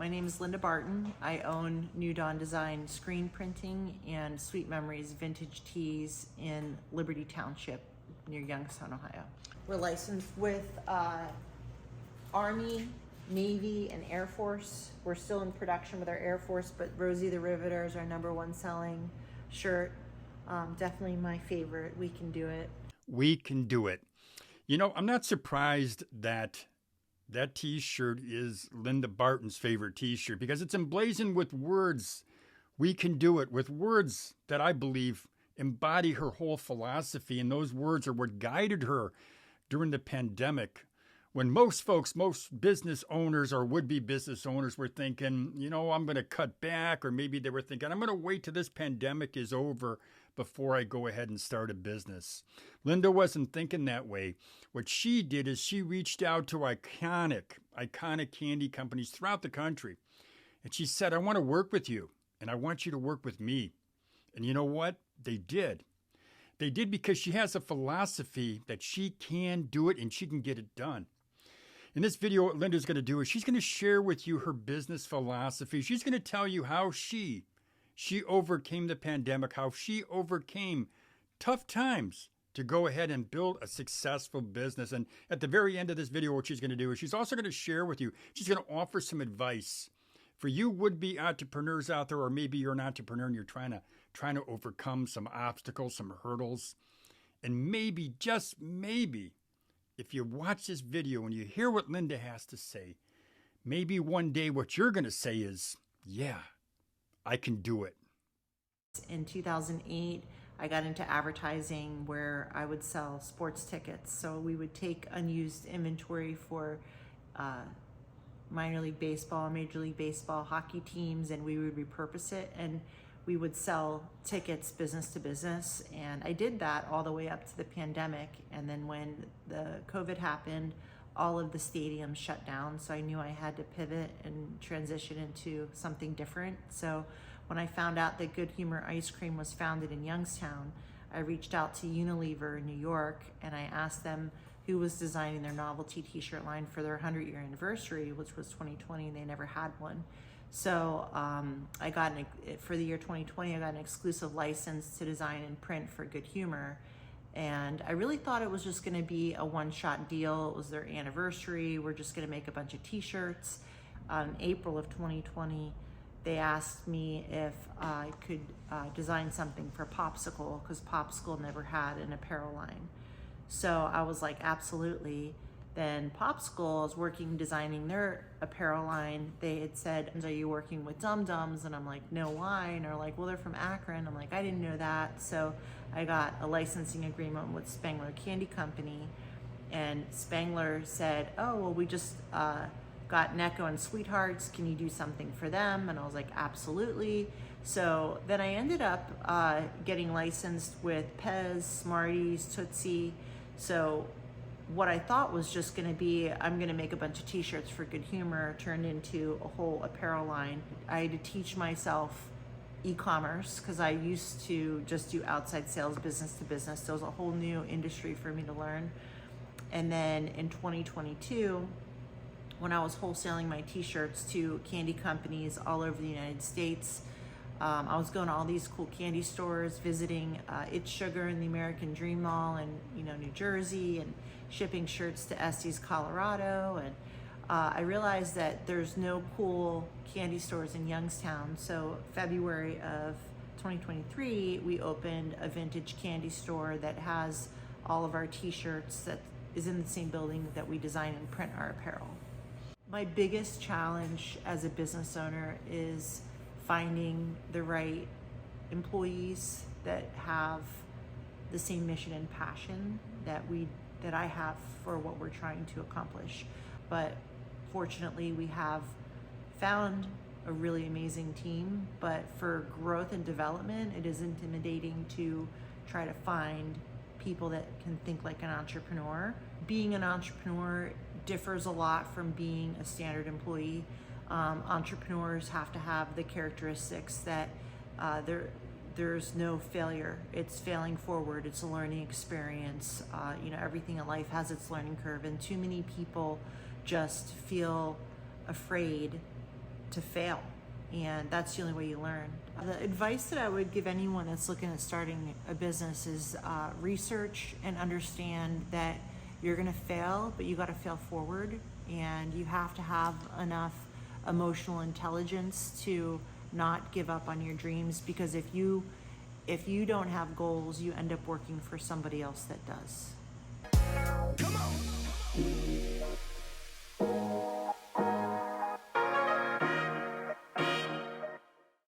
My name is Linda Barton. I own New Dawn Design Screen Printing and Sweet Memories Vintage Tees in Liberty Township near Youngstown, Ohio. We're licensed with Army, Navy, and Air Force. We're still in production with our Air Force, but Rosie the Riveter is our #1 selling shirt. Definitely my favorite. We can do it. We can do it. You know, I'm not surprised that that t-shirt is Linda Barton's favorite t-shirt because it's emblazoned with words. We can do it, with words that I believe embody her whole philosophy. And those words are what guided her during the pandemic, when most folks, most business owners or would-be business owners were thinking, you know, I'm going to cut back, or maybe they were thinking, I'm going to wait till this pandemic is over before I go ahead and start a business. Linda wasn't thinking that way. What she did is she reached out to iconic candy companies throughout the country. And she said, I want to work with you, and I want you to work with me. And you know what? They did. They did because she has a philosophy that she can do it and she can get it done. In this video, what Linda's going to do is she's going to share with you her business philosophy. She's going to tell you how she overcame the pandemic, how she overcame tough times to go ahead and build a successful business. And at the very end of this video, what she's going to do is she's also going to share with you, she's going to offer some advice for you would-be entrepreneurs out there, or maybe you're an entrepreneur and you're trying to overcome some obstacles, some hurdles. And maybe, just maybe, if you watch this video and you hear what Linda has to say, maybe one day what you're going to say is, yeah, I can do it. In 2008, I got into advertising where I would sell sports tickets. So we would take unused inventory for minor league baseball, major league baseball, hockey teams, and we would repurpose it, and we would sell tickets business to business. And I did that all the way up to the pandemic. And then when the COVID happened, all of the stadiums shut down. So I knew I had to pivot and transition into something different. So when I found out that Good Humor Ice Cream was founded in Youngstown, I reached out to Unilever in New York and I asked them who was designing their novelty t-shirt line for their 100-year anniversary, which was 2020, and they never had one. So I got for the year 2020, I got an exclusive license to design and print for Good Humor. And I really thought it was just gonna be a one-shot deal. It was their anniversary. We're just gonna make a bunch of t-shirts. In April of 2020, they asked me if I could design something for Popsicle, because Popsicle never had an apparel line. So I was like, absolutely. Then Popsicle is designing their apparel line. They had said, are you working with Dum Dums? And I'm like, no, why? And they're like, well, they're from Akron. I'm like, I didn't know that. So I got a licensing agreement with Spangler Candy Company. And Spangler said, oh, well, we just got Necco and Sweethearts. Can you do something for them? And I was like, absolutely. So then I ended up getting licensed with Pez, Smarties, Tootsie. So what I thought was just gonna be, I'm gonna make a bunch of t-shirts for Good Humor, turned into a whole apparel line. I had to teach myself e-commerce because I used to just do outside sales, business to business. So it was a whole new industry for me to learn. And then in 2022, when I was wholesaling my t-shirts to candy companies all over the United States, I was going to all these cool candy stores, visiting It's Sugar in the American Dream Mall in New Jersey, and shipping shirts to Estes, Colorado. And I realized that there's no cool candy stores in Youngstown. So February of 2023, we opened a vintage candy store that has all of our t-shirts, that is in the same building that we design and print our apparel. My biggest challenge as a business owner is finding the right employees that have the same mission and passion that I have for what we're trying to accomplish. But fortunately, we have found a really amazing team, but for growth and development, it is intimidating to try to find people that can think like an entrepreneur. Being an entrepreneur differs a lot from being a standard employee. Entrepreneurs have to have the characteristics that there's no failure. It's failing forward. It's a learning experience. Everything in life has its learning curve, and too many people just feel afraid to fail. And that's the only way you learn. The advice that I would give anyone that's looking at starting a business is research and understand that you're gonna fail, but you gotta fail forward, and you have to have enough emotional intelligence to not give up on your dreams, because if you don't have goals, you end up working for somebody else that does.